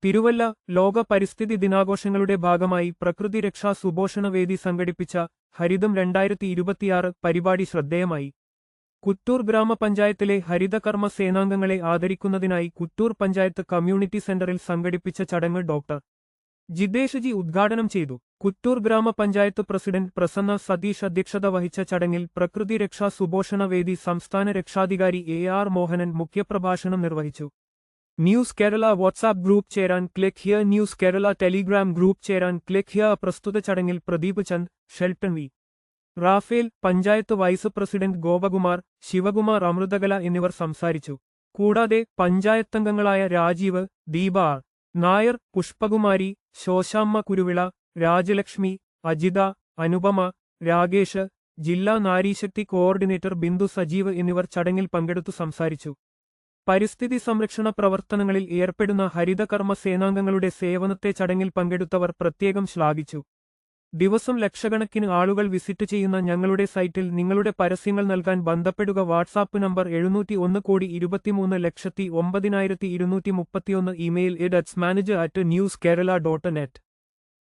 തിരുവല്ല ലോക പരിസ്ഥിതി ദിനാഘോഷങ്ങളുടെ ഭാഗമായി പ്രകൃതി രക്ഷാ സുപോഷണവേദി സംഘടിപ്പിച്ച ഹരിതം 2026 പരിപാടി ശ്രദ്ധേയമായി. കുറ്റൂർ ഗ്രാമപഞ്ചായത്തിലെ ഹരിതകർമ്മ സേനാംഗങ്ങളെ ആദരിക്കുന്നതിനായി കുറ്റൂർ പഞ്ചായത്ത് കമ്മ്യൂണിറ്റി സെന്ററിൽ സംഘടിപ്പിച്ച ചടങ്ങ് ഡോക്ടർ ജിതേഷ് ജി ഉദ്ഘാടനം ചെയ്തു. കുറ്റൂർ ഗ്രാമപഞ്ചായത്ത് പ്രസിഡന്റ് പ്രസന്ന സതീഷ് അധ്യക്ഷത വഹിച്ച ചടങ്ങിൽ പ്രകൃതി രക്ഷാ സുപോഷണവേദി സംസ്ഥാന രക്ഷാധികാരി AR മോഹനൻ മുഖ്യപ്രഭാഷണം നിർവഹിച്ചു. ന്യൂസ് കേരള വാട്സാപ്പ് ഗ്രൂപ്പ് ചേരാൻ click here. News Kerala Telegram group ചേരാൻ ക്ലിക്ക് ഹിയർ. പ്രസ്തുത ചടങ്ങിൽ Pradeep Chand, Shelton V. Raphael, panchayat vice president Gopakumar, Sivakumar, Amruthakala എന്നിവർ സംസാരിച്ചു. കൂടാതെ പഞ്ചായത്തംഗങ്ങളായ രാജീവ്, ദീപ ആർ. നായർ, പുഷ്പകുമാരി, ശോശാമ്മ കുരുവിള, രാജലക്ഷ്മി, അജിത, അനുപമ, രാഗേഷ്, ജില്ലാ നാരീശക്തി കോർഡിനേറ്റർ ബിന്ദു സജീവ് എന്നിവർ ചടങ്ങിൽ പങ്കെടുത്തു സംസാരിച്ചു. പരിസ്ഥിതി സംരക്ഷണ പ്രവർത്തനങ്ങളിൽ ഏർപ്പെടുന്ന ഹരിതകർമ്മ സേനാംഗങ്ങളുടെ സേവനത്തെ ചടങ്ങിൽ പങ്കെടുത്തവർ പ്രത്യേകം ശ്ലാഘിച്ചു. ദിവസം ലക്ഷക്കണക്കിന് ആളുകൾ വിസിറ്റ് ചെയ്യുന്ന ഞങ്ങളുടെ സൈറ്റിൽ നിങ്ങളുടെ പരസ്യങ്ങൾ നൽകാൻ ബന്ധപ്പെടുക. WhatsApp number 701,23,09,231. Email idsmanager@newskerala.net